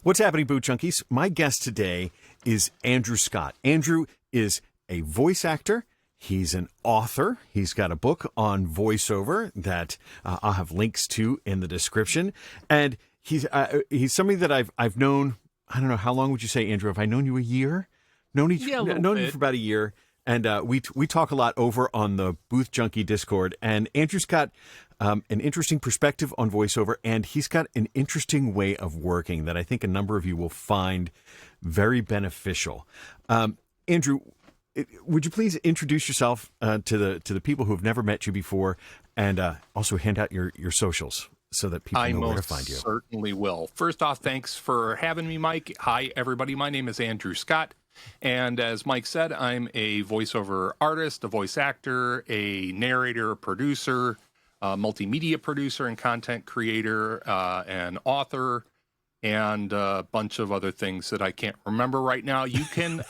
What's happening, Boot Junkies? My guest today is Andrew Scott. Andrew is a voice actor. He's an author. He's got a book on voiceover that I'll have links to in the description. And he's somebody that I've known. I don't know, how long would you say, Andrew? Have I known you a year? Known you for about a year. And we talk a lot over on the Booth Junkie Discord. And Andrew's got an interesting perspective on voiceover, and he's got an interesting way of working that I think a number of you will find very beneficial. Andrew, would you please introduce yourself to the people who have never met you before, and also hand out your socials so that people know where to find you? I most certainly will. First off, thanks for having me, Mike. Hi, everybody. My name is Andrew Scott. And as Mike said, I'm a voiceover artist, a voice actor, a narrator, a producer, a multimedia producer and content creator, an author, and a bunch of other things that I can't remember right now. You can,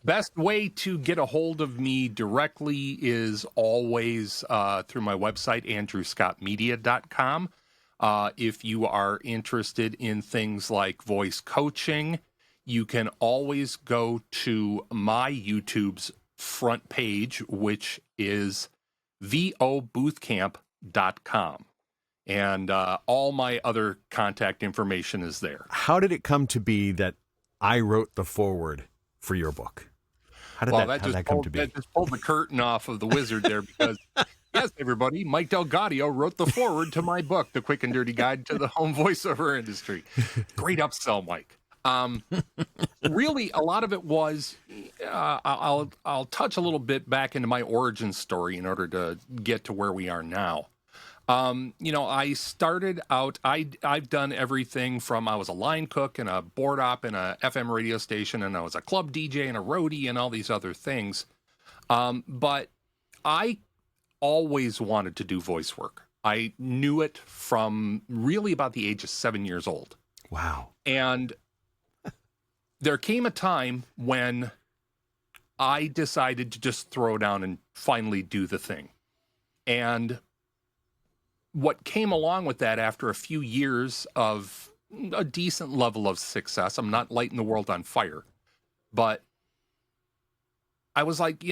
best way to get a hold of me directly is always through my website, andrewscottmedia.com. If you are interested in things like voice coaching, you can always go to my YouTube's front page, which is vobootcamp.com. And all my other contact information is there. How did it come to be that I wrote the foreword for your book? How did that come to be? That just pulled the curtain off of the wizard there because, yes, everybody, Mike Delgadio wrote the foreword to my book, The Quick and Dirty Guide to the Home Voiceover Industry. Great upsell, Mike. Really, a lot of it was, I'll touch a little bit back into my origin story in order to get to where we are now. I started out, I've done everything from, I was a line cook and a board op in a FM radio station, and I was a club DJ and a roadie and all these other things. But I always wanted to do voice work. I knew it from really about the age of 7 years old. Wow. And there came a time when I decided to just throw down and finally do the thing. And what came along with that after a few years of a decent level of success, I'm not lighting the world on fire, but I was like,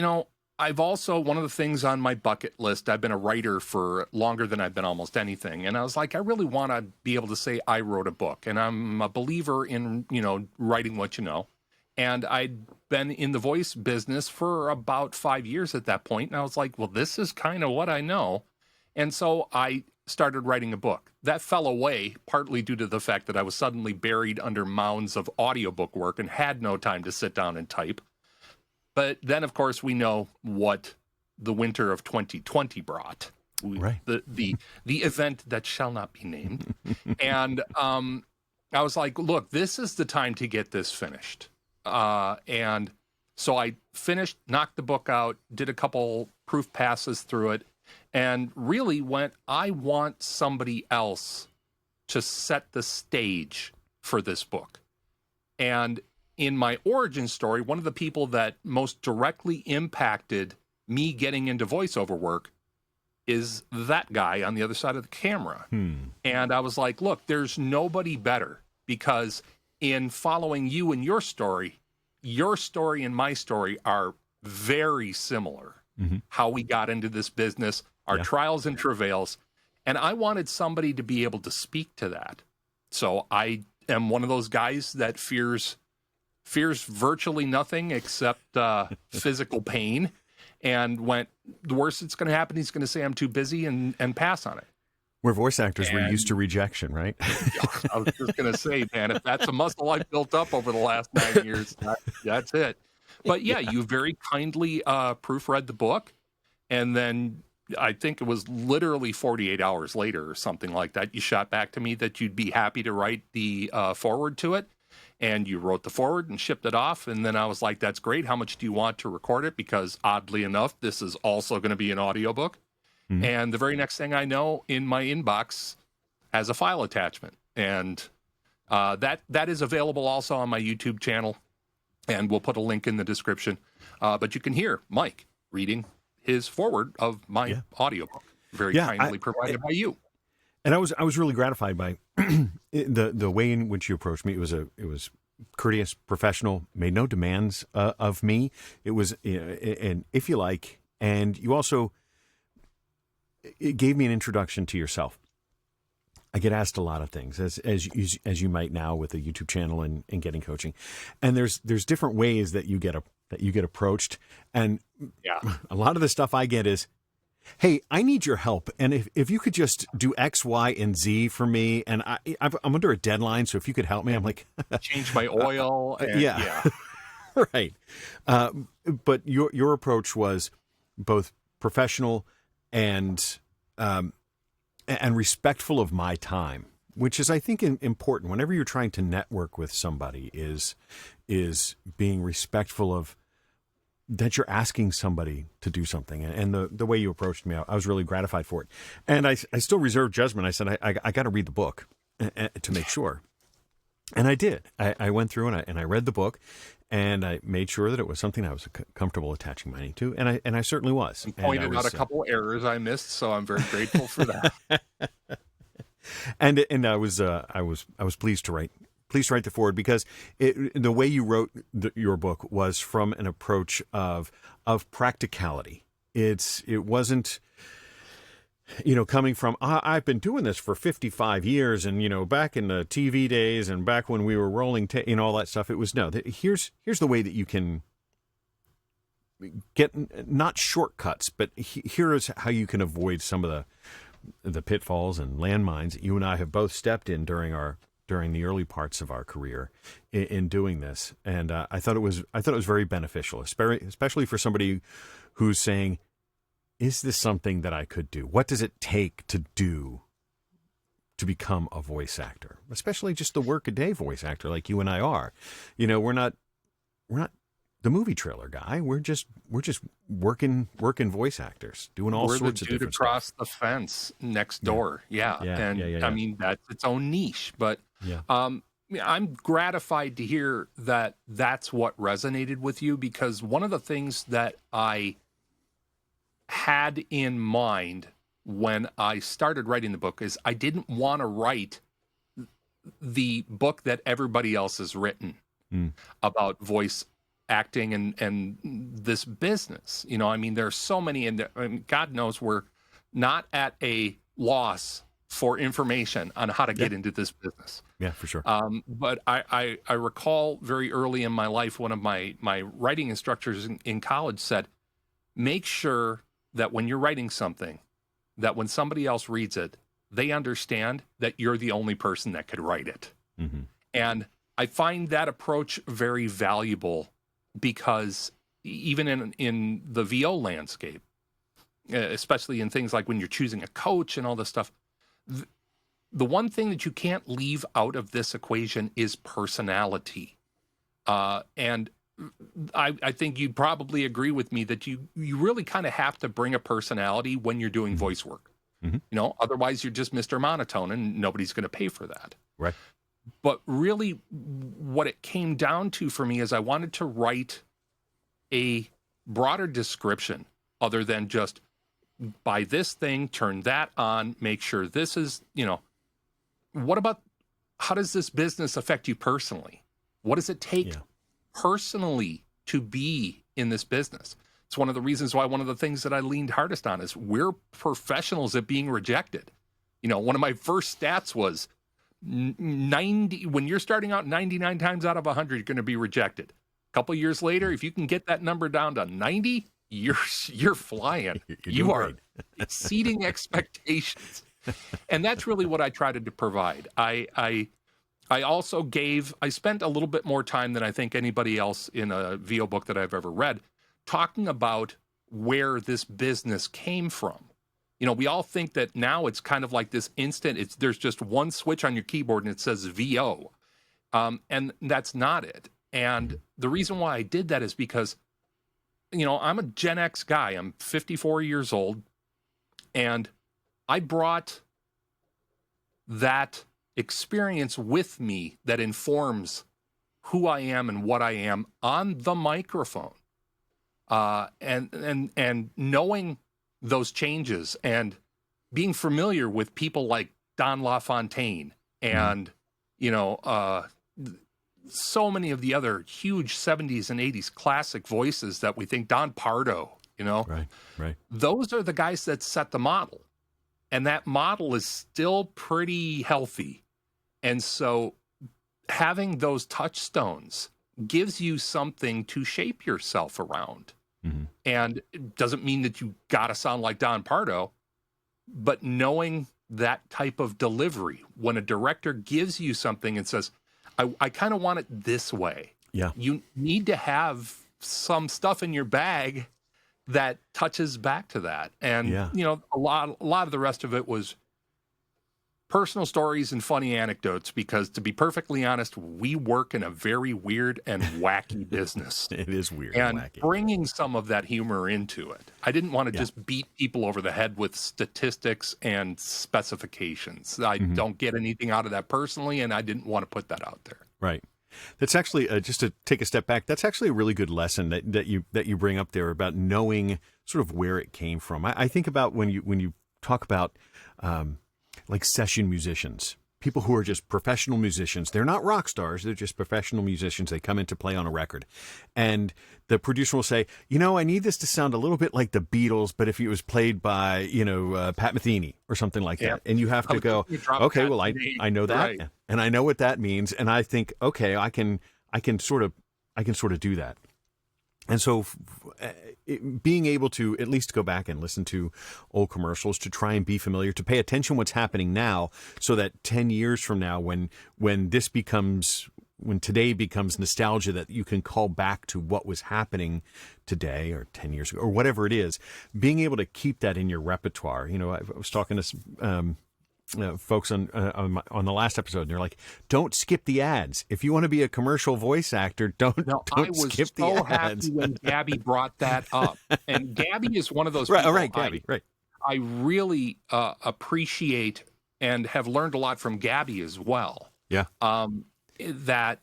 I've also, one of the things on my bucket list, I've been a writer for longer than I've been almost anything. And I was like, I really want to be able to say I wrote a book. And I'm a believer in, writing what you know. And I'd been in the voice business for about 5 years at that point. And I was like, well, this is kind of what I know. And so I started writing a book. That fell away partly due to the fact that I was suddenly buried under mounds of audiobook work and had no time to sit down and type. But then, of course, we know what the winter of 2020 brought. Right. The event that shall not be named. And I was like, look, this is the time to get this finished. And so I finished, knocked the book out, did a couple proof passes through it, and really went, I want somebody else to set the stage for this book. And in my origin story, one of the people that most directly impacted me getting into voiceover work is that guy on the other side of the camera. And I was like, look, there's nobody better, because in following you and your story and my story are very similar. How we got into this business, our trials and travails. And I wanted somebody to be able to speak to that. So I am one of those guys that fears virtually nothing except physical pain, and went, the worst that's going to happen, he's going to say I'm too busy and pass on it. We're voice actors. We're used to rejection, right? I was just going to say, man, if that's a muscle I've built up over the last 9 years, that's it. But yeah, you very kindly proofread the book, and then I think it was literally 48 hours later or something like that, you shot back to me that you'd be happy to write the foreword to it. And you wrote the foreword and shipped it off. And then I was like, that's great. How much do you want to record it? Because oddly enough, this is also going to be an audiobook. And the very next thing I know, in my inbox has a file attachment. And that is available also on my YouTube channel. And we'll put a link in the description. But you can hear Mike reading his foreword of my audiobook, very kindly provided by you. And I was really gratified by the way in which you approached me. It was courteous, professional, made no demands of me. It was, and if you like, and you also, it gave me an introduction to yourself. I get asked a lot of things, as you might now with a YouTube channel and getting coaching, and there's different ways that you get approached, and Yeah. a lot of the stuff I get is, hey, I need your help, and if you could just do X, Y, and Z for me, and I'm under a deadline, so if you could help me, I'm like, Change my oil. And, yeah. Right. But your approach was both professional and respectful of my time, which is, I think, important. Whenever you're trying to network with somebody, is being respectful of that you're asking somebody to do something. And the way you approached me, I was really gratified for it. And I still reserve judgment. I said, I got to read the book to make sure. And I did. I went through and I read the book, and I made sure that it was something I was comfortable attaching money to. And I certainly was. And pointed out a couple errors I missed, so I'm very grateful for that. and I was pleased to write the forward, because the way you wrote your book was from an approach of practicality. It wasn't, coming from, I've been doing this for 55 years, and, back in the TV days and back when we were rolling, all that stuff. It was, no, here's the way that you can get, not shortcuts, but here is how you can avoid some of the pitfalls and landmines that you and I have both stepped in during the early parts of our career in doing this. And I thought it was very beneficial, especially for somebody who's saying, is this something that I could do? What does it take to do to become a voice actor? Especially just the work-a-day voice actor like you and I are. We're not the movie trailer guy. We're just working voice actors, doing all sorts of different across stuff. the fence next door. Yeah. Yeah. I mean, that's its own niche, but Yeah. I'm gratified to hear that that's what resonated with you, because one of the things that I had in mind when I started writing the book is I didn't want to write the book that everybody else has written about voice acting and this business. I mean, there's so many, and God knows we're not at a loss for information on how to get into this business. Yeah, for sure. But I recall very early in my life, one of my writing instructors in college said, make sure that when you're writing something, that when somebody else reads it, they understand that you're the only person that could write it. Mm-hmm. And I find that approach very valuable, because even in the VO landscape, especially in things like when you're choosing a coach and all this stuff, the one thing that you can't leave out of this equation is personality. And I think you'd probably agree with me that you really kind of have to bring a personality when you're doing voice work. Mm-hmm. Otherwise you're just Mr. Monotone, and nobody's going to pay for that. Right. But really what it came down to for me is I wanted to write a broader description other than just buy this thing, turn that on, make sure this is, what about, how does this business affect you personally? What does it take personally to be in this business? It's one of the reasons why one of the things that I leaned hardest on is we're professionals at being rejected. One of my first stats was 90, when you're starting out 99 times out of 100, you're going to be rejected. A couple years later, if you can get that number down to 90, you're flying. You are exceeding expectations. And that's really what I tried to provide. I also I spent a little bit more time than I think anybody else in a VO book that I've ever read talking about where this business came from. We all think that now it's kind of like this instant, there's just one switch on your keyboard and it says VO. And that's not it. And the reason why I did that is because, I'm a Gen X guy. I'm 54 years old, and I brought that experience with me that informs who I am and what I am on the microphone. And knowing those changes and being familiar with people like Don LaFontaine and, so many of the other huge 70s and 80s classic voices that we think, Don Pardo, Right. those are the guys that set the model. And that model is still pretty healthy. And so having those touchstones gives you something to shape yourself around. Mm-hmm. And it doesn't mean that you got to sound like Don Pardo, but knowing that type of delivery, when a director gives you something and says, I kind of want it this way. Yeah. You need to have some stuff in your bag that touches back to that. And, a lot of the rest of it was personal stories and funny anecdotes, because to be perfectly honest, we work in a very weird and wacky business. It is weird and wacky. Bringing some of that humor into it. I didn't want to just beat people over the head with statistics and specifications. I don't get anything out of that personally, and I didn't want to put that out there. Right. That's actually, just to take a step back, that's actually a really good lesson that you bring up there about knowing sort of where it came from. I think about when you talk about like session musicians, people who are just professional musicians. They're not rock stars. They're just professional musicians. They come in to play on a record. And the producer will say, I need this to sound a little bit like the Beatles, but if it was played by, Pat Metheny or something like that. And you have to go, okay, well, I know that. Right. And I know what that means. And I think, okay, I can sort of do that. And so being able to at least go back and listen to old commercials, to try and be familiar, to pay attention to what's happening now, so that 10 years from now, when today becomes nostalgia, that you can call back to what was happening today or 10 years ago or whatever it is, being able to keep that in your repertoire. I was talking to folks on the last episode, and they're like, don't skip the ads. If you want to be a commercial voice actor, don't skip the ads. I was so happy when Gabby brought that up. And Gabby is one of those people Gabby, right. I really appreciate and have learned a lot from Gabby as well. Yeah. That,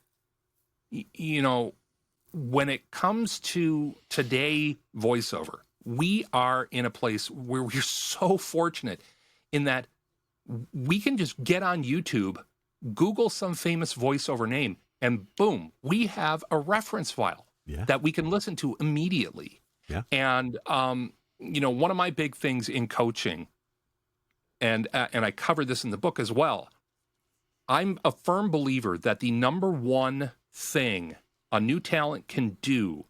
when it comes to today voiceover, we are in a place where we're so fortunate in that we can just get on YouTube, Google some famous voiceover name, and boom, we have a reference file that we can listen to immediately. Yeah. And, one of my big things in coaching, and I cover this in the book as well, I'm a firm believer that the number one thing a new talent can do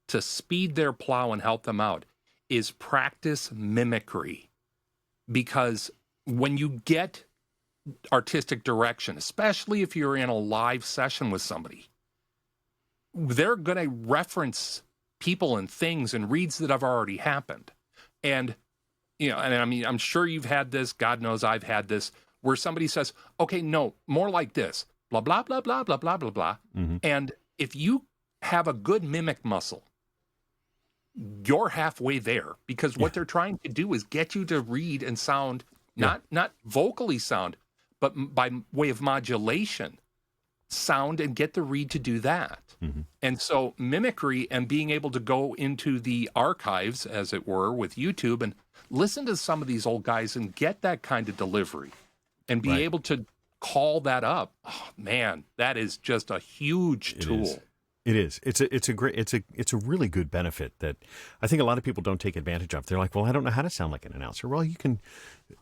to speed their plow and help them out is practice mimicry. Because when you get artistic direction, especially if you're in a live session with somebody, they're going to reference people and things and reads that have already happened. And, I'm sure you've had this, God knows I've had this, where somebody says, okay, no, more like this, blah, blah, blah, blah, blah, blah, blah, blah. Mm-hmm. And if you have a good mimic muscle, you're halfway there, because what they're trying to do is get you to read and sound not vocally sound, but by way of modulation, sound and get the read to do that. Mm-hmm. And so mimicry and being able to go into the archives, as it were, with YouTube and listen to some of these old guys and get that kind of delivery and be able to call that up. Oh, man, that is just a huge tool. It is. It's a really good benefit that I think a lot of people don't take advantage of. They're like, well, I don't know how to sound like an announcer. Well,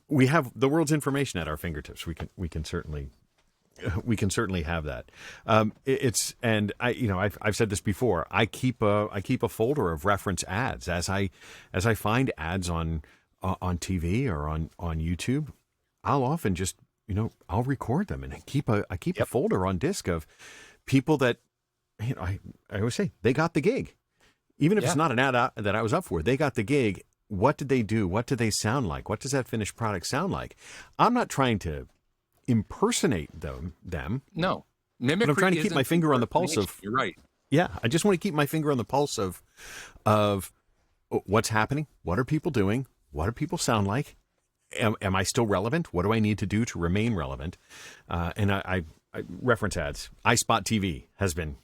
we have the world's information at our fingertips. We can certainly have that. I've said this before. I keep a folder of reference ads as I find ads on TV or on YouTube. I'll often just I'll record them and keep a folder on disc of people that. I always say they got the gig, even if it's not an ad that I was up for. They got the gig. What did they do? What do they sound like? What does that finished product sound like? I'm not trying to impersonate them. No, mimicry. But I'm trying to keep my finger on the pulse of. You're right. Yeah, I just want to keep my finger on the pulse of what's happening. What are people doing? What do people sound like? Am I still relevant? What do I need to do to remain relevant? And I reference ads. iSpot TV has been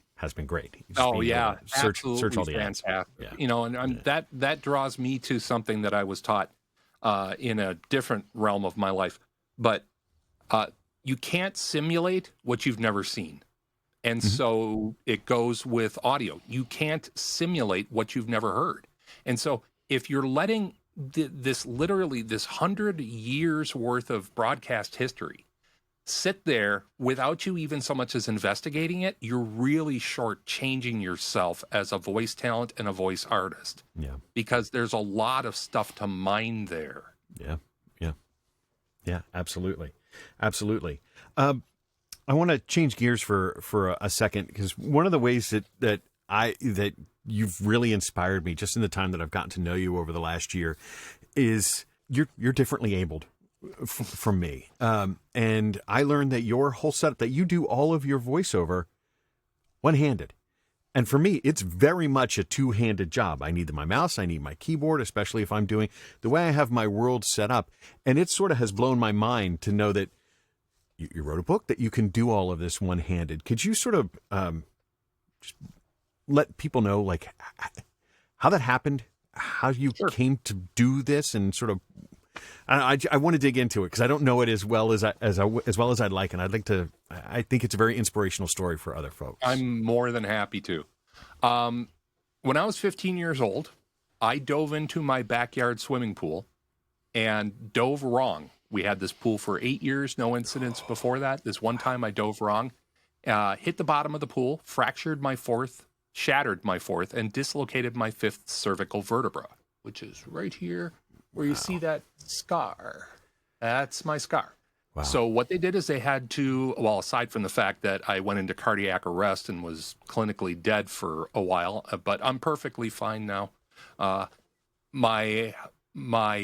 great. Search all the ads. Fantastic. Yeah. That draws me to something that I was taught in a different realm of my life. But You can't simulate what you've never seen. And so it goes with audio. You can't simulate what you've never heard. And so if you're letting this 100 years worth of broadcast history sit there without you even so much as investigating it, you're really shortchanging yourself as a voice talent and a voice artist. Yeah. Because there's a lot of stuff to mine there. Yeah. Yeah. Yeah, absolutely. Absolutely. I want to change gears for a second, because one of the ways that you've really inspired me just in the time that I've gotten to know you over the last year is you're differently abled from me. And I learned that your whole setup, that you do all of your voiceover one-handed. And for me, it's very much a two-handed job. I need my mouse, I need my keyboard, especially if I'm doing the way I have my world set up. And it sort of has blown my mind to know that you wrote a book, that you can do all of this one-handed. Could you sort of just let people know, like, how that happened, how you came to do this, and sort of, I want to dig into it because I don't know it as well as I'd like, and I think it's a very inspirational story for other folks. I'm more than happy to. When I was 15 years old, I dove into my backyard swimming pool and dove wrong. We had this pool for 8 years, no incidents before that. This one time I dove wrong, hit the bottom of the pool, fractured my fourth, shattered my fourth, and dislocated my fifth cervical vertebra, which is right here where you see that scar. That's my scar. Wow. So what they did is they had to, well, aside from the fact that I went into cardiac arrest and was clinically dead for a while, but I'm perfectly fine now. My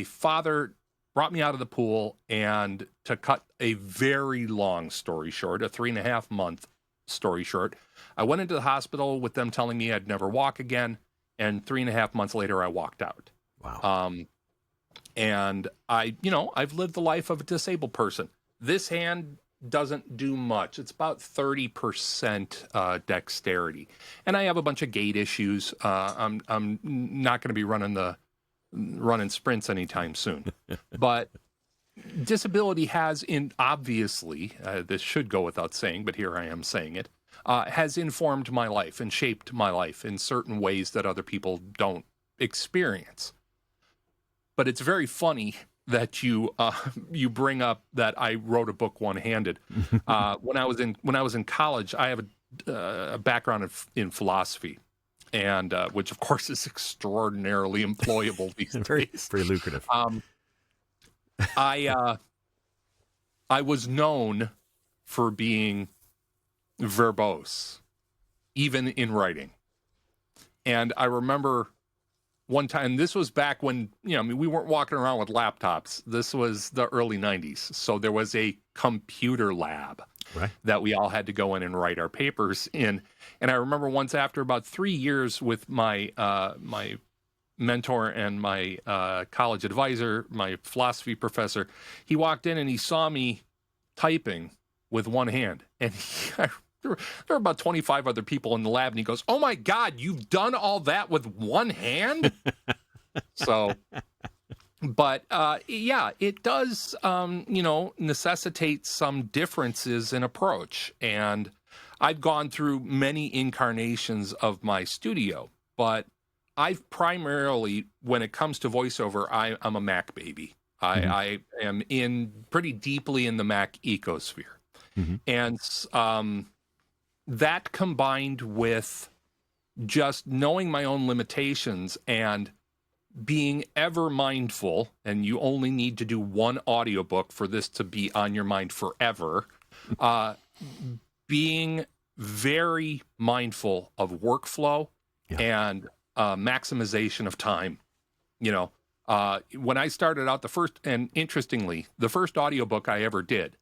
father brought me out of the pool, and to cut a very long story short, a 3.5-month story short, I went into the hospital with them telling me I'd never walk again, and 3.5 months later, I walked out. Wow. And I've lived the life of a disabled person. This hand doesn't do much. It's about 30% dexterity. And I have a bunch of gait issues. I'm not going to be running sprints anytime soon. But disability has obviously, this should go without saying, but here I am saying it, has informed my life and shaped my life in certain ways that other people don't experience. But it's very funny that you bring up that I wrote a book one-handed. When I was in college, I have a background in philosophy, and which of course is extraordinarily employable these days. Very lucrative. I was known for being verbose, even in writing. And I remember one time, this was back when, we weren't walking around with laptops. This was the early 90s. So there was a computer lab that we all had to go in and write our papers in. And I remember once, after about 3 years with my my mentor and my college advisor, my philosophy professor, he walked in and he saw me typing with one hand. And there were about 25 other people in the lab, and he goes, "Oh my God, you've done all that with one hand?" So, but yeah, it does, necessitate some differences in approach. And I've gone through many incarnations of my studio, but I've primarily, when it comes to voiceover, I'm a Mac baby. I am pretty deeply in the Mac ecosphere. And that combined with just knowing my own limitations and being ever mindful, and you only need to do one audiobook for this to be on your mind forever, being very mindful of workflow and maximization of time. When I started out, the first audiobook I ever did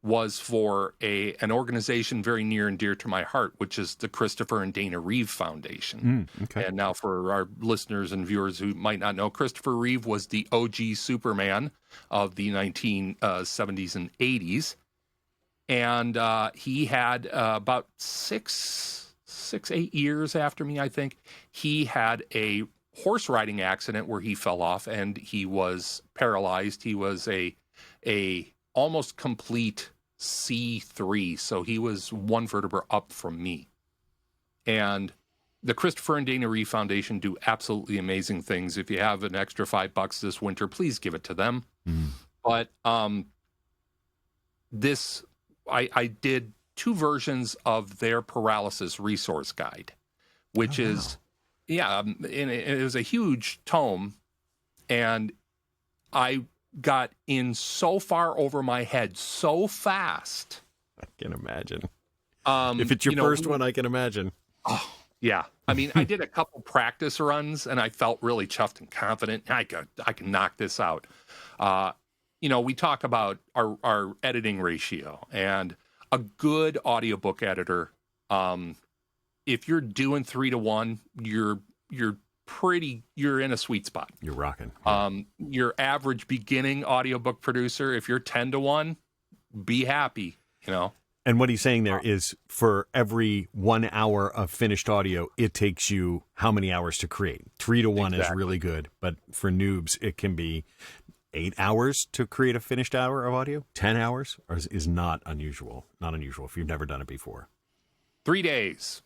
was for an organization very near and dear to my heart, which is the Christopher and Dana Reeve Foundation. And now, for our listeners and viewers who might not know, Christopher Reeve was the OG Superman of the 1970s and 80s. And he had about 8 years after me, I think, he had a horse riding accident where he fell off and he was paralyzed. He was a almost complete C3, so he was one vertebra up from me. And the Christopher and Dana Reeve Foundation do absolutely amazing things. If you have an extra $5 this winter, please give it to them. But I did 2 versions of their paralysis resource guide, which is, and it was a huge tome, and I got in so far over my head so fast. I can imagine. If it's your first one, I can imagine. Oh, yeah. I mean, I did a couple practice runs, and I felt really chuffed and confident. I can knock this out. We talk about our editing ratio, and a good audiobook editor, if you're doing 3-to-1, you're in a sweet spot. You're rocking. Your average beginning audiobook producer, if you're 10-to-1, be happy, And what he's saying there is for every 1 hour of finished audio, it takes you how many hours to create? 3-to-1 is really good, but for noobs, it can be 8 hours to create a finished hour of audio. 10 hours is not unusual. Not unusual if you've never done it before. 3 days.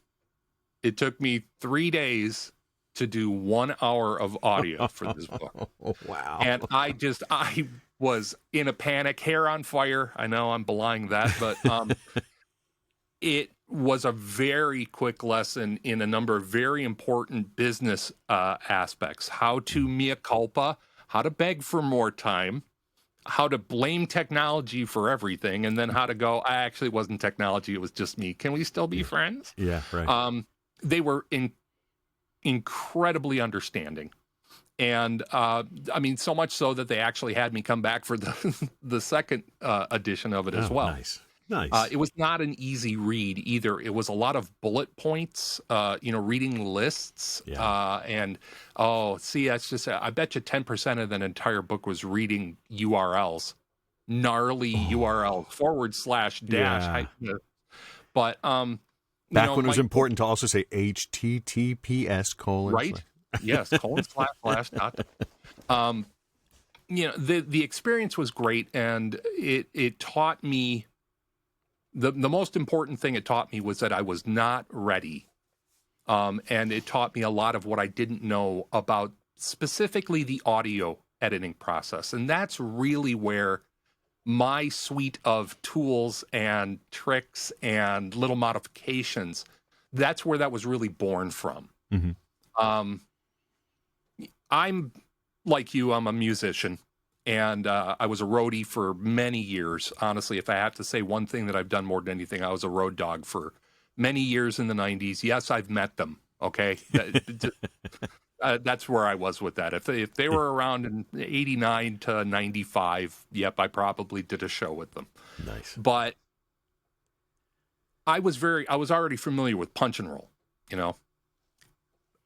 It took me 3 days to do 1 hour of audio for this book. Wow. And I was in a panic, hair on fire. I know I'm belying that, but it was a very quick lesson in a number of very important business aspects. How to mea culpa, how to beg for more time, how to blame technology for everything, and then how to go, I actually wasn't technology, it was just me. Can we still be friends? Yeah, right. They were incredibly understanding. And so much so that they actually had me come back for the second edition of it as well. Nice. It was not an easy read either. It was a lot of bullet points, reading lists. That's just, I bet you 10% of that entire book was reading URLs, gnarly URL // dash. But, back when it was important to also say HTTPS : right? Yes, / the experience was great, and it taught me the most important thing it taught me was that I was not ready. And it taught me a lot of what I didn't know about specifically the audio editing process. And that's really where my suite of tools and tricks and little modifications, that's where that was really born from. I'm like you, I'm a musician, and I was a roadie for many years. Honestly, if I have to say one thing that I've done more than anything, I was a road dog for many years in the 90s. Yes, I've met them, okay? That's where I was with that. If they were around in 89 to 95, yep, I probably did a show with them. Nice. But I was already familiar with punch and roll,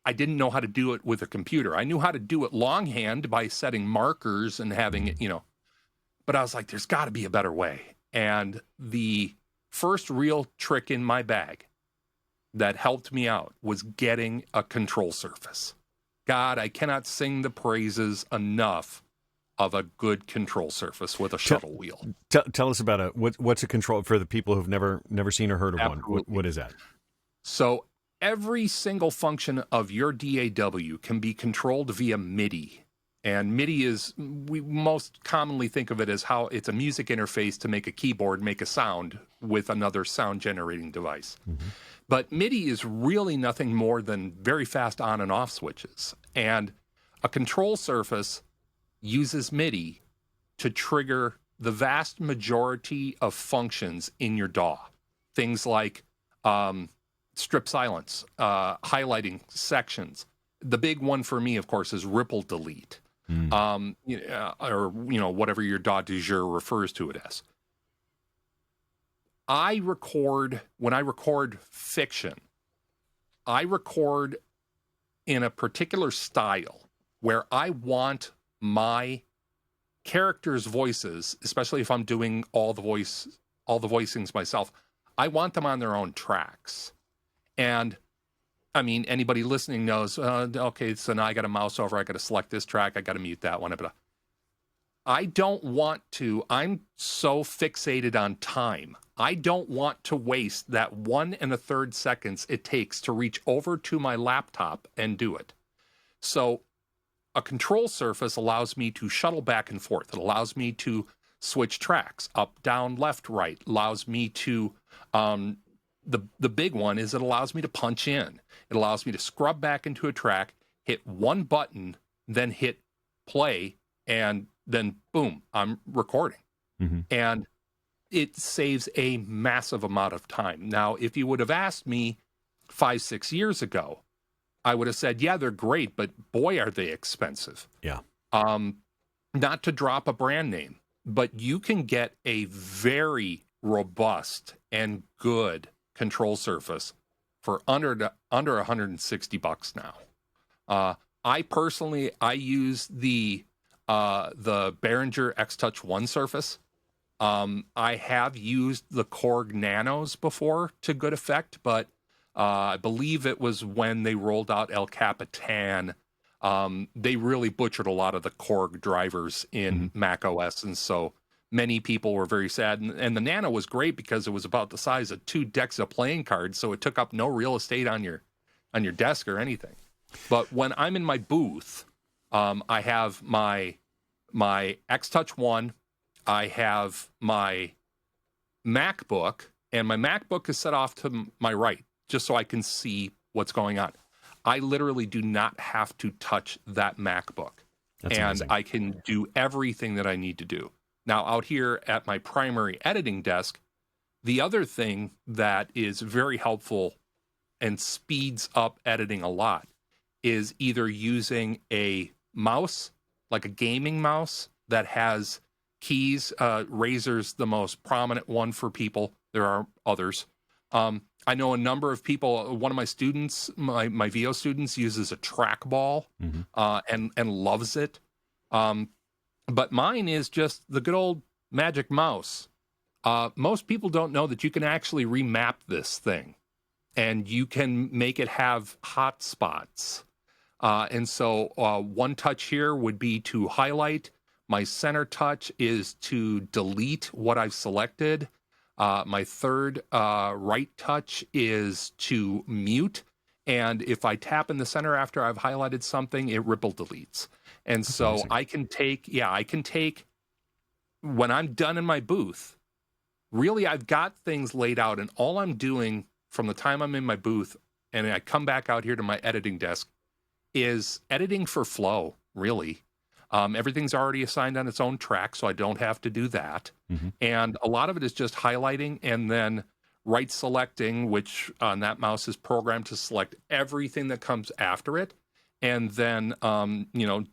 I didn't know how to do it with a computer. I knew how to do it longhand by setting markers and having it, but I was like, there's got to be a better way. And the first real trick in my bag that helped me out was getting a control surface. God, I cannot sing the praises enough of a good control surface with a shuttle wheel. Tell us about what's a control for the people who've never seen or heard of one. What is that? So every single function of your DAW can be controlled via MIDI. And MIDI we most commonly think of it as how it's a music interface to make a keyboard make a sound with another sound generating device. But MIDI is really nothing more than very fast on and off switches. And a control surface uses MIDI to trigger the vast majority of functions in your DAW. Things like strip silence, highlighting sections. The big one for me, of course, is ripple delete, or whatever your DAW du jour refers to it as. When I record fiction, I record in a particular style where I want my characters' voices, especially if I'm doing all the voicings myself, I want them on their own tracks. And I mean, anybody listening knows, okay, so now I got to mouse over, I got to select this track, I got to mute that one. I'm so fixated on time. I don't want to waste that 1 1/3 seconds it takes to reach over to my laptop and do it. So a control surface allows me to shuttle back and forth. It allows me to switch tracks, up, down, left, right. Allows me to, the big one is it allows me to punch in. It allows me to scrub back into a track, hit one button, then hit play, and then boom, I'm recording. Mm-hmm. And it saves a massive amount of time. Now, if you would have asked me 5, 6 years ago, I would have said, yeah, they're great, but boy, are they expensive. Yeah. Not to drop a brand name, but you can get a very robust and good control surface for under $160 now. I personally use the Behringer X-Touch 1 surface. I have used the Korg Nanos before to good effect, but I believe it was when they rolled out El Capitan. They really butchered a lot of the Korg drivers in Mac OS, and so many people were very sad. And the Nano was great because it was about the size of 2 decks of playing cards, so it took up no real estate on your desk or anything. But when I'm in my booth, I have my X-Touch 1, I have my MacBook, and my MacBook is set off to my right, just so I can see what's going on. I literally do not have to touch that MacBook. That's and amazing. I can do everything that I need to do. Now, out here at my primary editing desk, the other thing that is very helpful and speeds up editing a lot is either using a mouse, like a gaming mouse that has keys. Razor's the most prominent one for people. There are others. I know a number of people. One of my students, my VO students, uses a trackball and loves it. But mine is just the good old magic mouse. Most people don't know that you can actually remap this thing, and you can make it have hot spots. And so one touch here would be to highlight. My center touch is to delete what I've selected. My third right touch is to mute. And if I tap in the center after I've highlighted something, it ripple deletes. And That's so amazing. I can take, when I'm done in my booth, really I've got things laid out, and all I'm doing from the time I'm in my booth and I come back out here to my editing desk is editing for flow, really. Everything's already assigned on its own track, so I don't have to do that. And a lot of it is just highlighting and then right selecting, which on that mouse is programmed to select everything that comes after it. And then,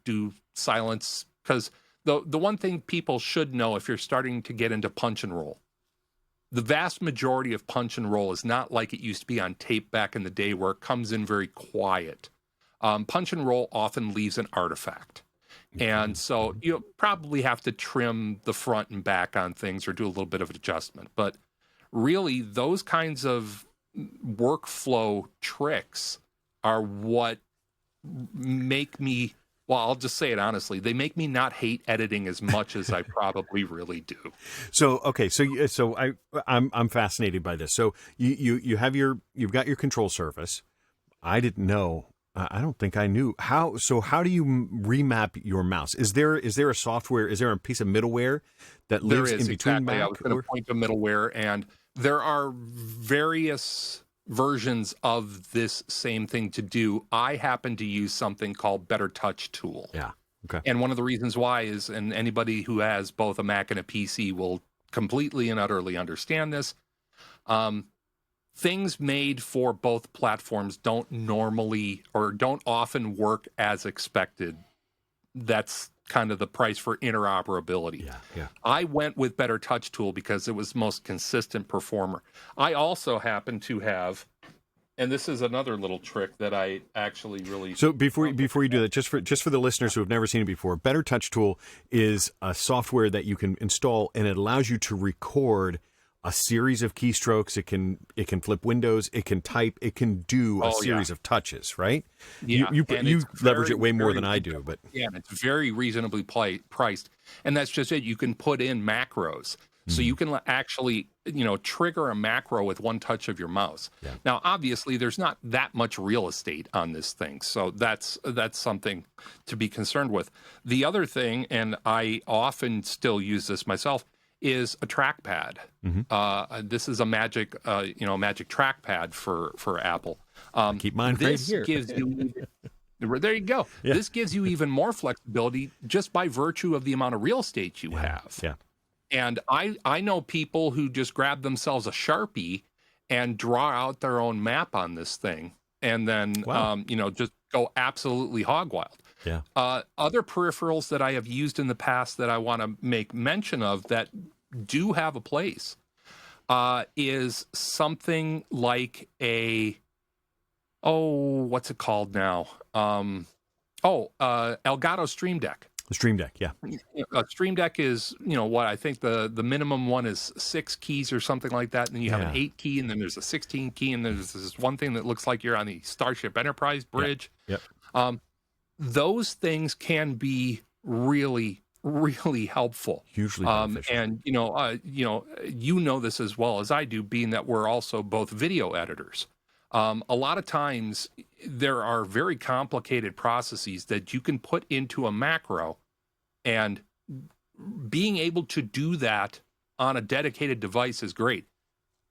do silence. Because the one thing people should know if you're starting to get into punch and roll, the vast majority of punch and roll is not like it used to be on tape back in the day where it comes in very quiet. Punch and roll often leaves an artifact. And so you probably have to trim the front and back on things or do a little bit of an adjustment. But really, those kinds of workflow tricks are what make me, well, I'll just say it honestly, they make me not hate editing as much as I probably really do. So okay, I'm fascinated by this. So you've got your control surface. I didn't know. I don't think I knew how. So how do you remap your mouse? Is there a software? Is there a piece of middleware that lives in between exactly. Mac? I was going to point to middleware, and there are various versions of this same thing to do. I happen to use something called Better Touch Tool. Yeah. Okay. And one of the reasons why is, and anybody who has both a Mac and a PC will completely and utterly understand this. Things made for both platforms don't often work as expected. That's kind of the price for interoperability. Yeah. I went with Better Touch Tool because it was the most consistent performer. I also happen to have, and this is another little trick that I actually really. So before you do that, just for the listeners who have never seen it before, Better Touch Tool is a software that you can install, and it allows you to record a series of keystrokes. It can flip windows. It can type. It can do a series of touches, right? Yeah, You leverage it way more than I very do, but yeah, and it's very reasonably priced, and that's just it. You can put in macros, so you can actually, trigger a macro with one touch of your mouse. Yeah. Now, obviously, there's not that much real estate on this thing, so that's something to be concerned with. The other thing, and I often still use this myself, is a trackpad. This is a magic trackpad for Apple. keep mine right here. Gives you there you go. Yeah. This gives you even more flexibility just by virtue of the amount of real estate you have. Yeah. And I know people who just grab themselves a Sharpie and draw out their own map on this thing, and then just go absolutely hog wild. Yeah. Other peripherals that I have used in the past that I want to make mention of that do have a place is something like what's it called now? Elgato Stream Deck. The Stream Deck, yeah. A Stream Deck is, what I think the minimum one is 6 keys or something like that. And then you have an 8 key, and then there's a 16 key, and there's this one thing that looks like you're on the Starship Enterprise bridge. Yep. Those things can be really, really helpful. Hugely beneficial. And you know this as well as I do, being that we're also both video editors. A lot of times there are very complicated processes that you can put into a macro, and being able to do that on a dedicated device is great.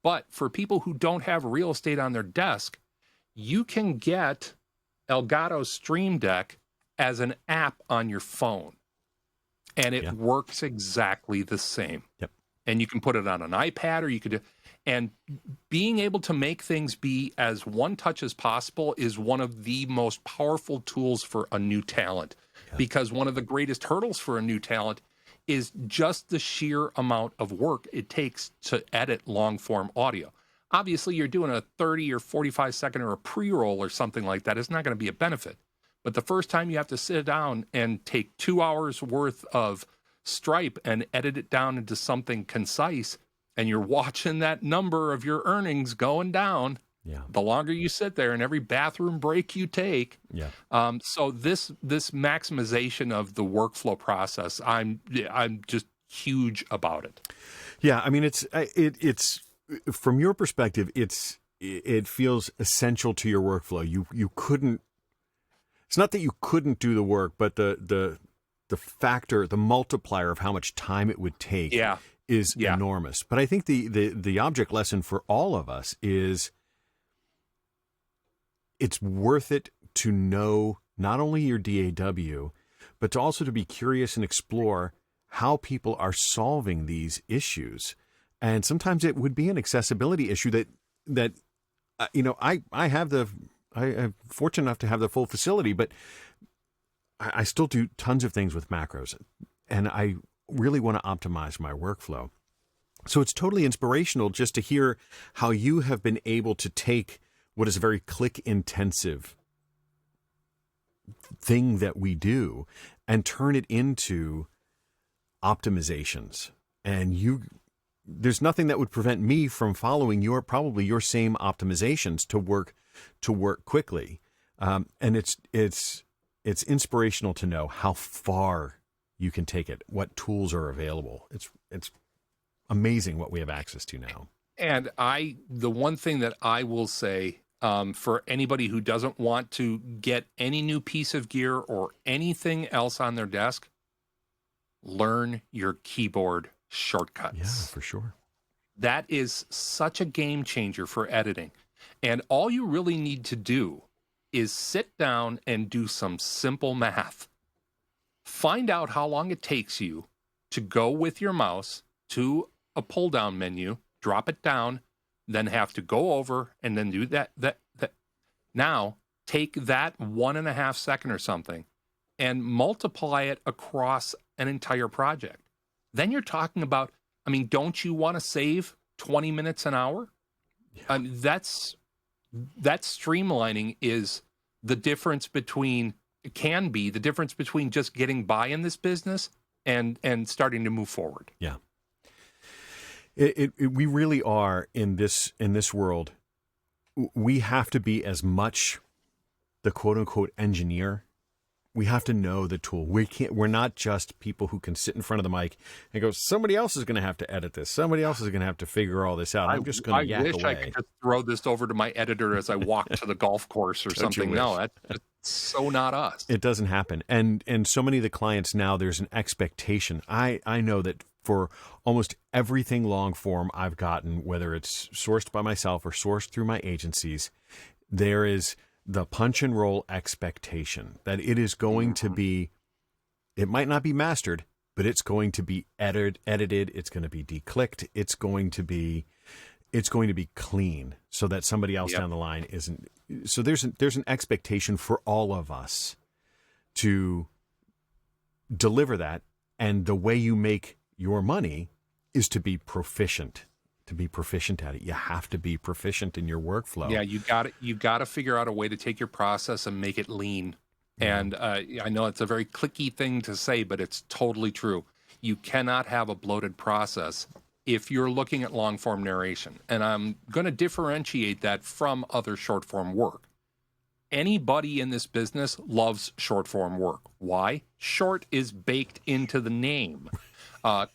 But for people who don't have real estate on their desk, you can get Elgato Stream Deck as an app on your phone, and it works exactly the same. Yep. And you can put it on an iPad, or you could do, and being able to make things be as one touch as possible is one of the most powerful tools for a new talent, because one of the greatest hurdles for a new talent is just the sheer amount of work it takes to edit long form audio. Obviously, you're doing a 30 or 45 second or a pre-roll or something like that. It's not going to be a benefit. But the first time you have to sit down and take 2 hours worth of Stripe and edit it down into something concise, and you're watching that number of your earnings going down, the longer you sit there and every bathroom break you take. So this maximization of the workflow process, I'm just huge about it. Yeah, I mean, it's from your perspective, it feels essential to your workflow. You couldn't. It's not that you couldn't do the work, but the factor, the multiplier of how much time it would take is enormous. But I think the object lesson for all of us is it's worth it to know not only your DAW, but to also to be curious and explore how people are solving these issues. And sometimes it would be an accessibility issue that I'm fortunate enough to have the full facility, but I still do tons of things with macros, and I really want to optimize my workflow. So it's totally inspirational just to hear how you have been able to take what is a very click-intensive thing that we do and turn it into optimizations. And there's nothing that would prevent me from following probably your same optimizations to work quickly. And it's inspirational to know how far you can take it, what tools are available. It's amazing what we have access to now. And the one thing that I will say, for anybody who doesn't want to get any new piece of gear or anything else on their desk, learn your keyboard shortcuts. Yeah, for sure. That is such a game changer for editing. And all you really need to do is sit down and do some simple math. Find out how long it takes you to go with your mouse to a pull-down menu, drop it down, then have to go over and then do that. Now, take that 1.5 seconds or something and multiply it across an entire project. Then you're talking about, don't you want to save 20 minutes an hour? Yeah. That streamlining is the difference between just getting by in this business and starting to move forward. Yeah. We really are in this world. We have to be as much the quote unquote engineer. We have to know the tool. We're not just people who can sit in front of the mic and go, somebody else is going to have to edit this. Somebody else is going to have to figure all this out. I'm just going to yak wish away. I could just throw this over to my editor as I walk to the golf course or Don't you something. wish? No, that's so not us. It doesn't happen. And so many of the clients now, there's an expectation. I know that for almost everything long form I've gotten, whether it's sourced by myself or sourced through my agencies, there is the punch and roll expectation that it is going to be, it might not be mastered, but it's going to be edited. It's going to be declicked. It's going to be clean so that somebody else down the line isn't. So there's an expectation for all of us to deliver that. And the way you make your money is to be proficient. To be proficient at it, you have to be proficient in your workflow. Yeah, you got to figure out a way to take your process and make it lean. And I know it's a very clicky thing to say, but it's totally true. You cannot have a bloated process if you're looking at long form narration. And I'm going to differentiate that from other short form work. Anybody in this business loves short form work. Why? Short is baked into the name.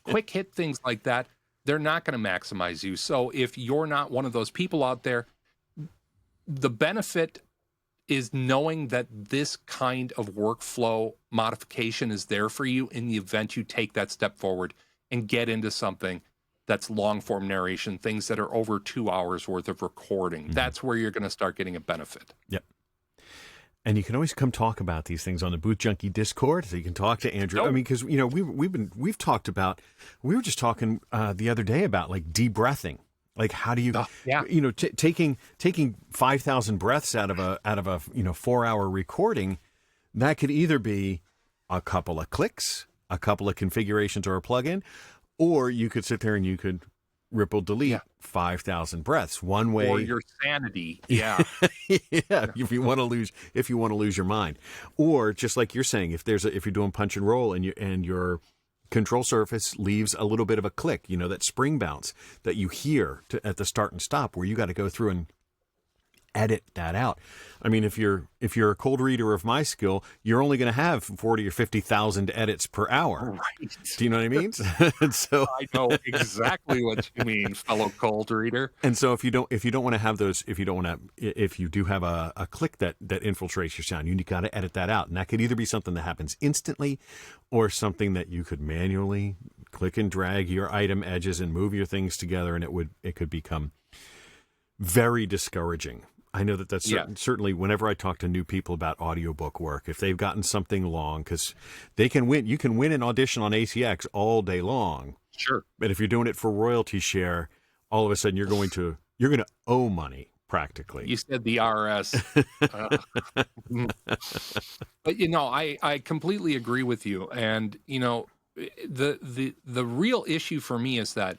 Quick hit things like that, they're not going to maximize you. So if you're not one of those people out there, the benefit is knowing that this kind of workflow modification is there for you in the event you take that step forward and get into something that's long form narration, things that are over 2 hours worth of recording. Mm-hmm. That's where you're going to start getting a benefit. Yep. And you can always come talk about these things on the Booth Junkie Discord, so you can talk to Andrew. Nope. I mean, because we've talked about. We were just talking the other day about like debriefing. Like, how do you, taking 5,000 breaths out of a 4-hour recording, that could either be a couple of clicks, a couple of configurations or a plugin, or you could sit there and you could ripple delete 5,000 breaths one way, or your sanity. Yeah. If you want to lose your mind, or just like you're saying, if you're doing punch and roll and your control surface leaves a little bit of a click, that spring bounce that you hear at the start and stop, where you got to go through and edit that out. I mean, if you're a cold reader of my skill, you're only going to have 40 or 50,000 edits per hour. Right. Do you know what I mean? So I know exactly what you mean, fellow cold reader. And so if you do have a click that infiltrates your sound, you got to edit that out. And that could either be something that happens instantly or something that you could manually click and drag your item edges and move your things together, and it could become very discouraging. I know that's certainly whenever I talk to new people about audiobook work, if they've gotten something long, because you can win an audition on ACX all day long. Sure. But if you're doing it for royalty share, all of a sudden you're going to owe money practically. You said the RS. But I completely agree with you. And the real issue for me is that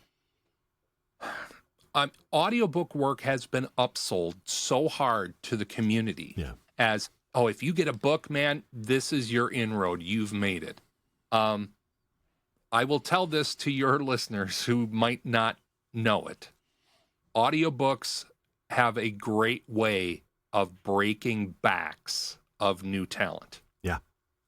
audiobook work has been upsold so hard to the community as, if you get a book, man, this is your inroad. You've made it. I will tell this to your listeners who might not know it. Audiobooks have a great way of breaking backs of new talent. Yeah.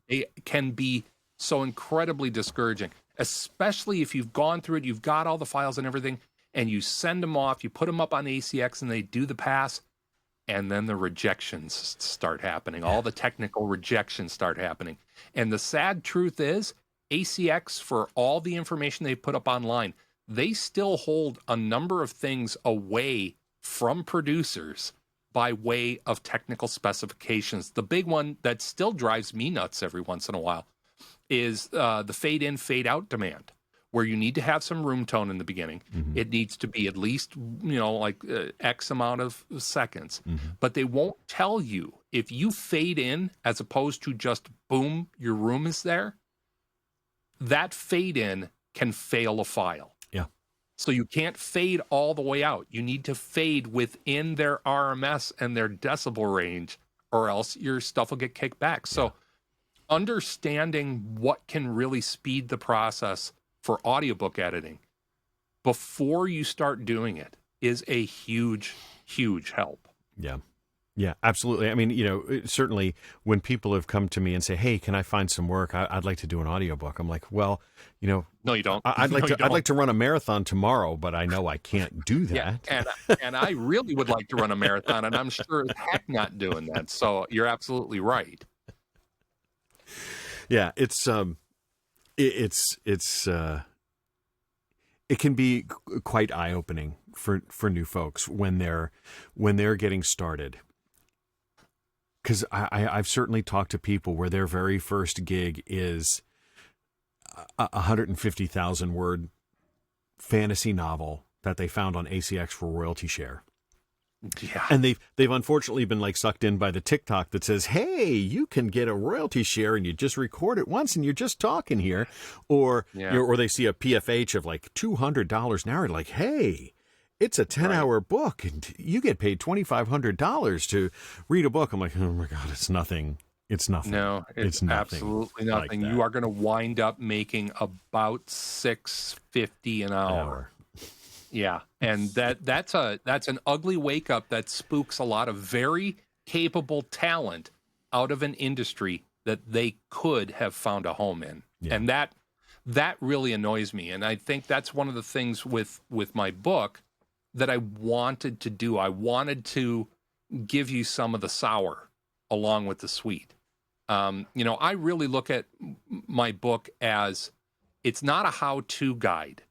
It can be so incredibly discouraging, especially if you've gone through it, you've got all the files and everything, and you send them off, you put them up on ACX, and they do the pass, and then the rejections start happening. All the technical rejections start happening. And the sad truth is, ACX, for all the information they put up online, they still hold a number of things away from producers by way of technical specifications. The big one that still drives me nuts every once in a while is the fade in, fade out demand, where you need to have some room tone in the beginning. Mm-hmm. It needs to be at least, X amount of seconds. Mm-hmm. But they won't tell you if you fade in as opposed to just boom, your room is there. That fade in can fail a file. Yeah. So you can't fade all the way out. You need to fade within their RMS and their decibel range, or else your stuff will get kicked back. So understanding what can really speed the process for audiobook editing before you start doing it is a huge, huge help. Yeah. Yeah, absolutely. I mean, certainly when people have come to me and say, "Hey, can I find some work? I'd like to do an audiobook." I'm like, "Well, No, you don't. I'd like No, you to I'd don't. like to run a marathon tomorrow, but I know I can't do Yeah, that." and I really would like to run a marathon, and I'm sure as heck not doing that. So you're absolutely right. Yeah, it can be quite eye-opening for new folks when they're getting started. Because I've certainly talked to people where their very first gig is a 150,000 word fantasy novel that they found on ACX for royalty share. Yeah. And they've unfortunately been like sucked in by the TikTok that says, "Hey, you can get a royalty share and you just record it once and you're just talking here," or or they see a PFH of like $200 an hour, like, "Hey, it's a 10-hour book and you get paid $2,500 to read a book." I'm like, "Oh my God, it's nothing. It's nothing." No, it's nothing absolutely like nothing. that. You are going to wind up making about $6.50 an hour. Yeah, and that's an ugly wake up that spooks a lot of very capable talent out of an industry that they could have found a home in. Yeah. And that really annoys me. And I think that's one of the things with my book that I wanted to do. I wanted to give you some of the sour along with the sweet. I really look at my book as it's not a how-to guide.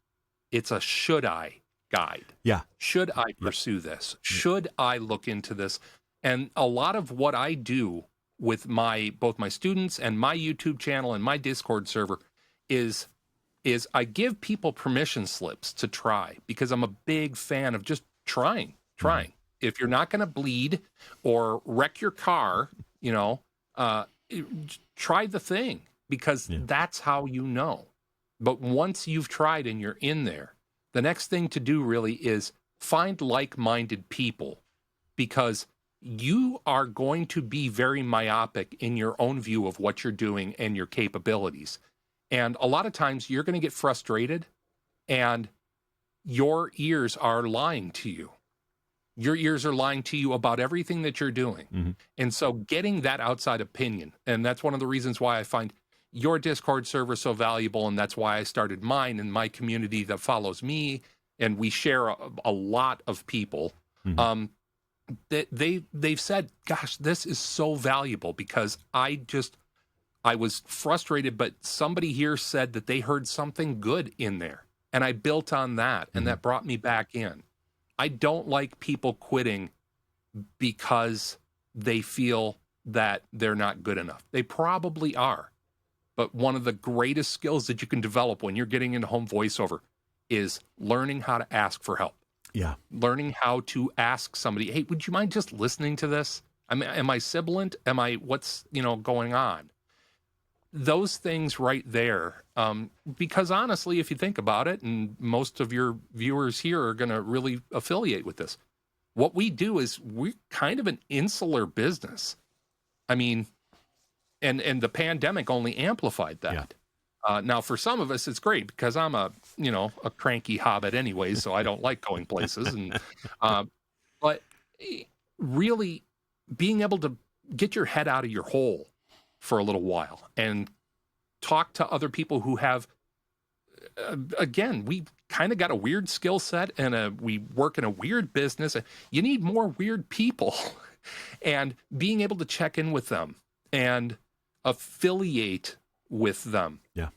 It's a should I guide. Yeah. Should I pursue this? Should I look into this? And a lot of what I do with both my students and my YouTube channel and my Discord server is I give people permission slips to try, because I'm a big fan of just trying. If you're not going to bleed or wreck your car, try the thing, because that's how you know. But once you've tried and you're in there, the next thing to do really is find like-minded people, because you are going to be very myopic in your own view of what you're doing and your capabilities. And a lot of times you're going to get frustrated and your ears are lying to you. Your ears are lying to you about everything that you're doing. Mm-hmm. And so getting that outside opinion, and that's one of the reasons why I find your Discord server so valuable, and that's why I started mine and my community that follows me, and we share a lot of people. Mm-hmm. They've said, "Gosh, this is so valuable," because I was frustrated, but somebody here said that they heard something good in there, and I built on that, and that brought me back in. I don't like people quitting because they feel that they're not good enough. They probably are. But one of the greatest skills that you can develop when you're getting into home voiceover is learning how to ask for help. Yeah. Learning how to ask somebody, "Hey, would you mind just listening to this? Am I sibilant? What's going on?" Those things right there. Because honestly, if you think about it, and most of your viewers here are going to really affiliate with this, what we do is we're kind of an insular business. I mean, and the pandemic only amplified that. Yeah. Now, for some of us, it's great, because I'm a cranky hobbit anyway, so I don't like going places. But really being able to get your head out of your hole for a little while and talk to other people who have, again, we kind of got a weird skill set and we work in a weird business. You need more weird people and being able to check in with them and affiliate with them. Yeah.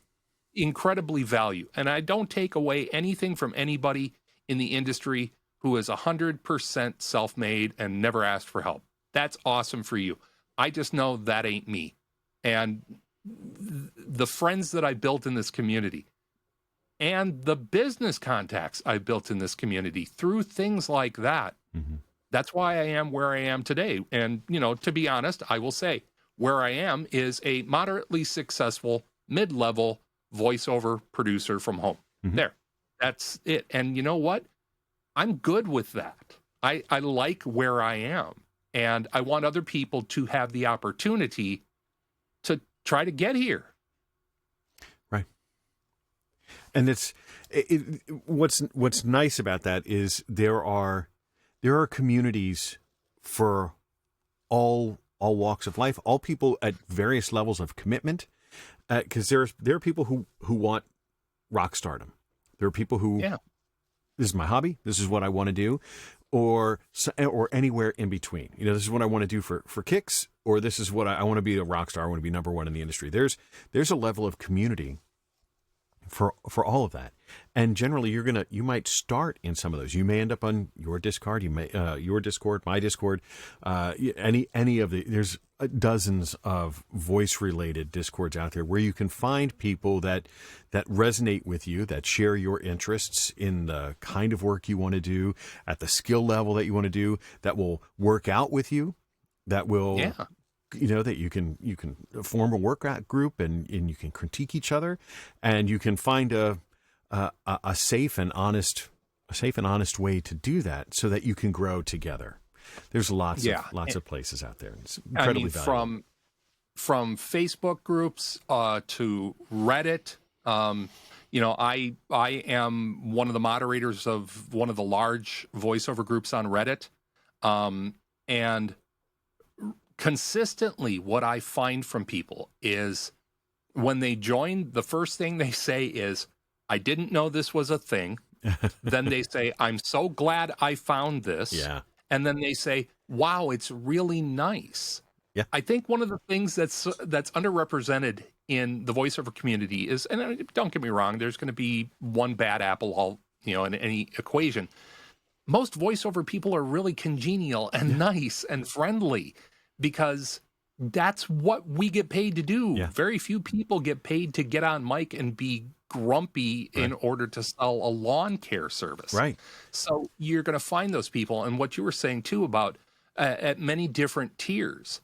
Incredibly value. And I don't take away anything from anybody in the industry who is 100% self-made and never asked for help. That's awesome for you. I just know that ain't me. And the friends that I built in this community and the business contacts I built in this community through things like that, that's why I am where I am today. And, to be honest, I will say where I am is a moderately successful mid-level voiceover producer from home. There, that's it. And you know what? I'm good with that. I like where I am. And I want other people to have the opportunity to try to get here. Right. And what's nice about that is there are communities for all walks of life, all people at various levels of commitment. Because there are people who want rock stardom. There are people who, this is my hobby, this is what I want to do, or anywhere in between. This is what I want to do for kicks, or this is what I want to be a rock star. I want to be number one in the industry. There's a level of community for all of that, and generally you might start in some of those. You may end up on your Discord, your Discord, my Discord, any of the. There's dozens of voice related Discords out there where you can find people that resonate with you, that share your interests in the kind of work you want to do, at the skill level that you want to do, that will work out with you, that will. Yeah. That you can form a workout group and you can critique each other, and you can find a safe and honest way to do that so that you can grow together. There's lots of places out there. It's incredibly valuable. From Facebook groups to Reddit. I am one of the moderators of one of the large voiceover groups on Reddit, and consistently, what I find from people is when they join, the first thing they say is, I didn't know this was a thing. Then they say, I'm so glad I found this. Yeah. And then they say, wow, it's really nice. Yeah. I think one of the things that's underrepresented in the voiceover community is, and don't get me wrong, there's going to be one bad apple in any equation. Most voiceover people are really congenial and nice and friendly, because that's what we get paid to do. Yeah. Very few people get paid to get on mic and be grumpy in order to sell a lawn care service. Right. So you're going to find those people. And what you were saying too about at many different tiers,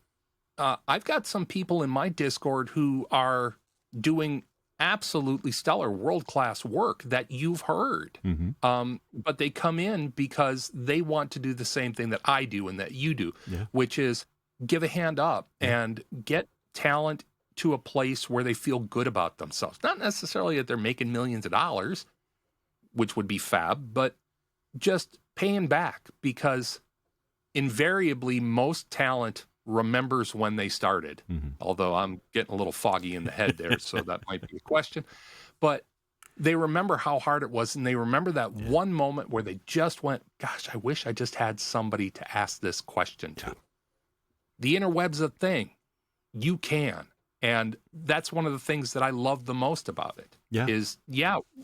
I've got some people in my Discord who are doing absolutely stellar world-class work that you've heard. Mm-hmm. But they come in because they want to do the same thing that I do and that you do, which is give a hand up and get talent to a place where they feel good about themselves. Not necessarily that they're making millions of dollars, which would be fab, but just paying back, because invariably most talent remembers when they started. Mm-hmm. Although I'm getting a little foggy in the head there, so that might be a question. But they remember how hard it was, and they remember that one moment where they just went, gosh, I wish I just had somebody to ask this question to. The interweb's a thing. You can. And that's one of the things that I love the most about it. Is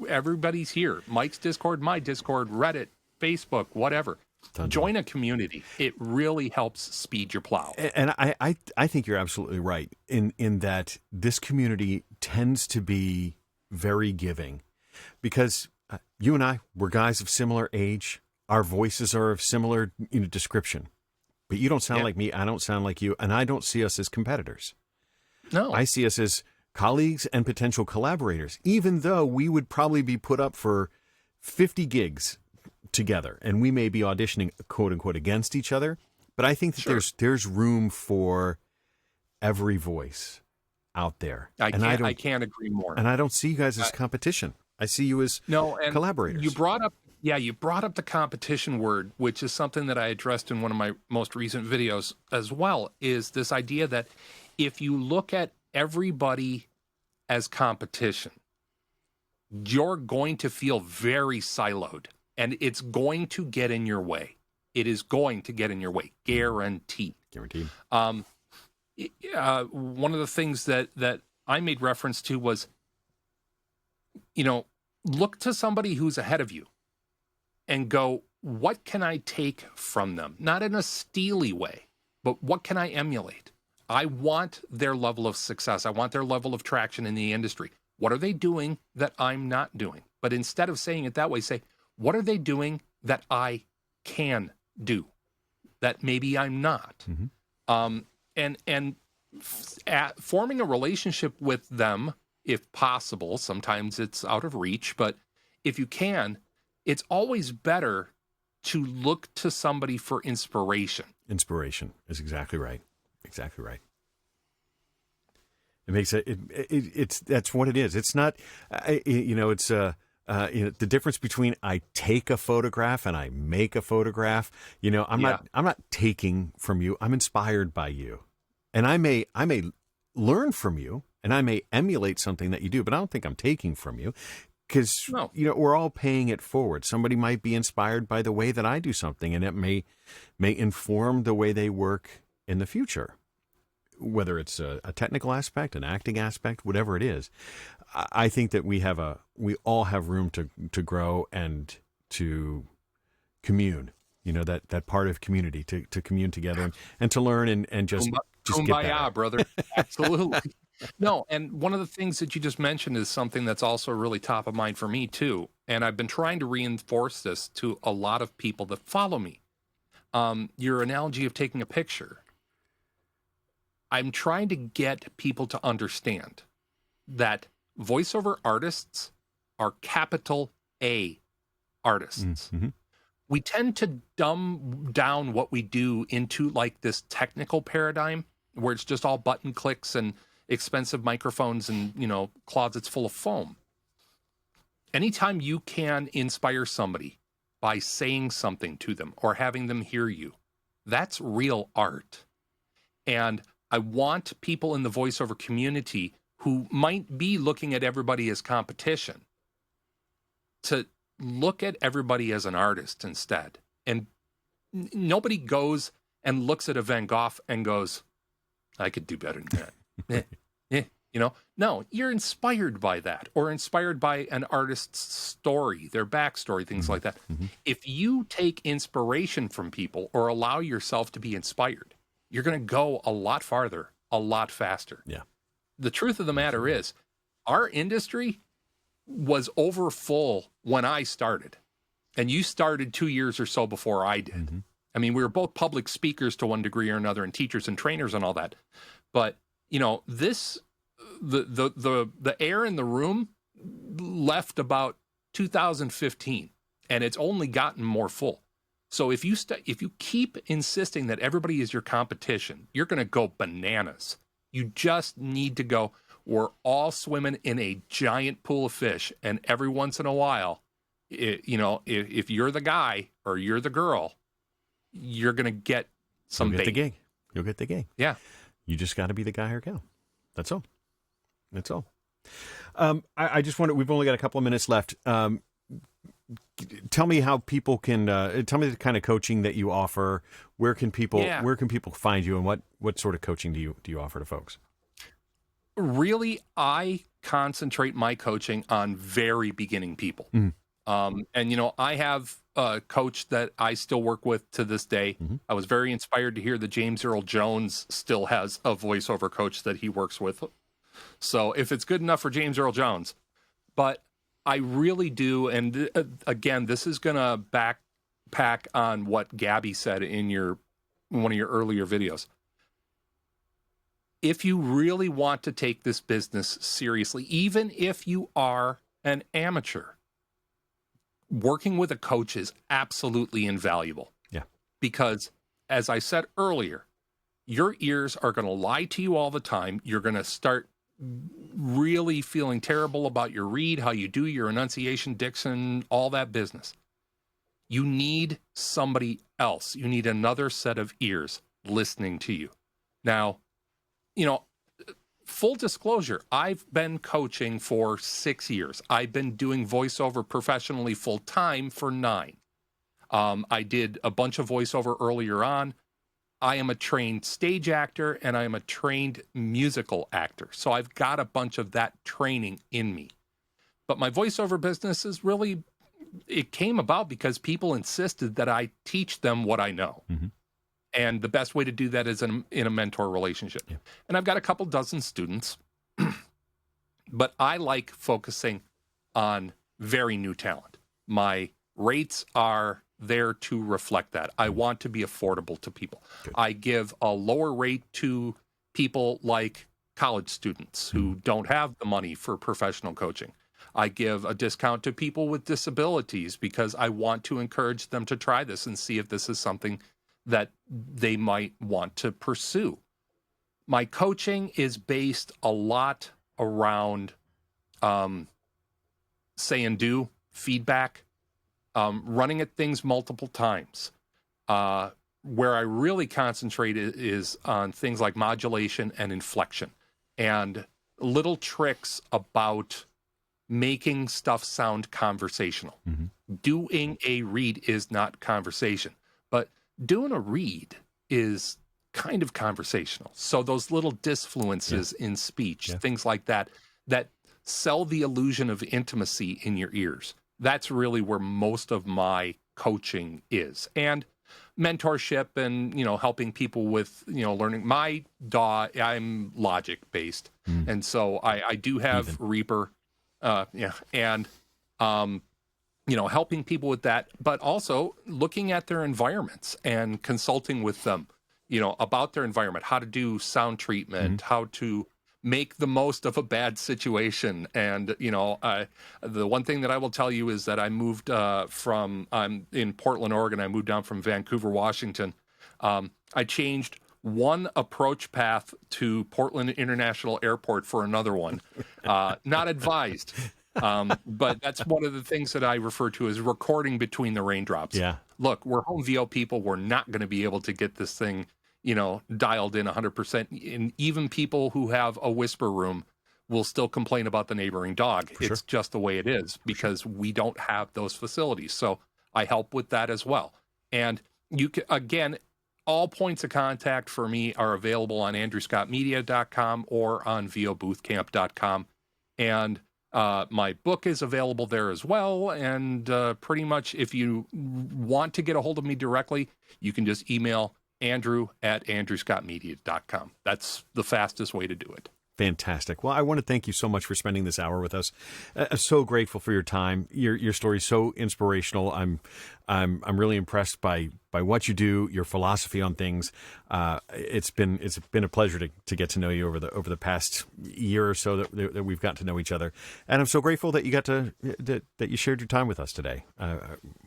everybody's here. Mike's Discord, my Discord, Reddit, Facebook, whatever. Join a community. It really helps speed your plow. And I think you're absolutely right in that this community tends to be very giving, because you and I, we're guys of similar age. Our voices are of similar description. But you don't sound like me, I don't sound like you, and I don't see us as competitors. No. I see us as colleagues and potential collaborators, even though we would probably be put up for 50 gigs together, and we may be auditioning, quote unquote, against each other. But I think that there's room for every voice out there. I can't agree more. And I don't see you guys as competition. I see you as collaborators. You brought up the competition word, which is something that I addressed in one of my most recent videos as well, is this idea that if you look at everybody as competition, you're going to feel very siloed, and it's going to get in your way. It is going to get in your way, guaranteed. Guaranteed. One of the things that I made reference to was, look to somebody who's ahead of you and go, what can I take from them? Not in a steely way, but what can I emulate? I want their level of success. I want their level of traction in the industry. What are they doing that I'm not doing? But instead of saying it that way, say, what are they doing that I can do that maybe I'm not? Mm-hmm. Forming a relationship with them, if possible. Sometimes it's out of reach, but if you can, it's always better to look to somebody for inspiration. Inspiration is exactly right. Exactly right. It makes it's that's what it is. It's not, it's the difference between I take a photograph and I make a photograph. I'm not taking from you. I'm inspired by you, and I may learn from you, and I may emulate something that you do, but I don't think I'm taking from you. Because, No. We're all paying it forward. Somebody might be inspired by the way that I do something, and it may inform the way they work in the future, whether it's a technical aspect, an acting aspect, whatever it is. I think that we all have room to grow and to commune. That part of community, to commune together and to learn and just get Kumbaya, better. brother. Absolutely. No, and one of the things that you just mentioned is something that's also really top of mind for me too. And I've been trying to reinforce this to a lot of people that follow me. Your analogy of taking a picture. I'm trying to get people to understand that voiceover artists are capital A artists. Mm-hmm. We tend to dumb down what we do into like this technical paradigm where it's just all button clicks and expensive microphones and, closets full of foam. Anytime you can inspire somebody by saying something to them or having them hear you, that's real art. And I want people in the voiceover community who might be looking at everybody as competition to look at everybody as an artist instead. And nobody goes and looks at a Van Gogh and goes, I could do better than that. No, you're inspired by that or inspired by an artist's story, their backstory, things like that. Mm-hmm. If you take inspiration from people or allow yourself to be inspired, you're going to go a lot farther, a lot faster. Yeah. The truth of the matter is, our industry was over full when I started, and you started 2 years or so before I did. Mm-hmm. I mean, we were both public speakers to one degree or another, and teachers and trainers and all that. But the air in the room left about 2015, and it's only gotten more full. So if you keep insisting that everybody is your competition, you're going to go bananas. You just need to go, we're all swimming in a giant pool of fish, and every once in a while, if you're the guy or you're the girl, you're going to get some You'll get bait. the gig. You'll get the gig. Yeah. You just got to be the guy or gal. That's all. That's all. I just wonder, we've only got a couple of minutes left. Tell me how people can, tell me the kind of coaching that you offer. Where can people find you, and what sort of coaching do you offer to folks? Really, I concentrate my coaching on very beginning people. And, I have a coach that I still work with to this day. Mm-hmm. I was very inspired to hear that James Earl Jones still has a voiceover coach that he works with. So if it's good enough for James Earl Jones, but I really do. And again, this is going to backpack on what Gabby said in one of your earlier videos. If you really want to take this business seriously, even if you are an amateur, working with a coach is absolutely invaluable. Yeah. Because as I said earlier, your ears are going to lie to you all the time. You're going to start really feeling terrible about your read, how you do your enunciation, diction, all that business. You need somebody else. You need another set of ears listening to you. Now, full disclosure, I've been coaching for 6 years. I've been doing voiceover professionally full time for 9. I did a bunch of voiceover earlier on. I am a trained stage actor and I am a trained musical actor. So I've got a bunch of that training in me. But my voiceover business is really, it came about because people insisted that I teach them what I know. Mm-hmm. And the best way to do that is in a mentor relationship. Yeah. And I've got a couple dozen students, but I like focusing on very new talent. My rates are there to reflect that. I want to be affordable to people. Good. I give a lower rate to people like college students who don't have the money for professional coaching. I give a discount to people with disabilities because I want to encourage them to try this and see if this is something that they might want to pursue. my coaching is based a lot around say and do, feedback, running at things multiple times. Where I really concentrate is on things like modulation and inflection and little tricks about making stuff sound conversational. Mm-hmm. Doing a read is not conversation, but doing a read is kind of conversational. So those little disfluences in speech, things like that, that sell the illusion of intimacy in your ears. That's really where most of my coaching is. And mentorship and, helping people with, learning. My DAW, I'm logic based. And so I do have Reaper, and, helping people with that, but also looking at their environments and consulting with them, about their environment, how to do sound treatment, how to make the most of a bad situation. And, the one thing that I will tell you is that I moved I'm in Portland, Oregon. I moved down from Vancouver, Washington. I changed one approach path to Portland International Airport for another one. Not advised. But that's one of the things that I refer to as recording between the raindrops. Yeah. Look, we're home VO people. We're not going to be able to get this thing dialed in 100%. And even people who have a whisper room will still complain about the neighboring dog. It's just the way it is because we don't have those facilities. So I help with that as well. And you can, again, all points of contact for me are available on andrewscottmedia.com or on voboothcamp.com. And my book is available there as well. And pretty much if you want to get a hold of me directly, you can just email andrew@andrewscottmedia.com. That's the fastest way to do it. Fantastic. Well, I want to thank you so much for spending this hour with us. So grateful for your time. Your story is so inspirational. I'm really impressed by what you do, your philosophy on things. It's been a pleasure to get to know you over the past year or so that we've got to know each other. And I'm so grateful that you got that you shared your time with us today.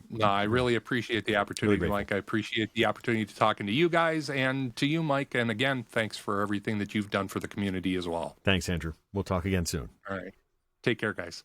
No, I really appreciate the opportunity, really Mike. I appreciate the opportunity to talking to you guys and to you, Mike. And again, thanks for everything that you've done for the community as well. Thanks, Andrew. We'll talk again soon. All right. Take care, guys.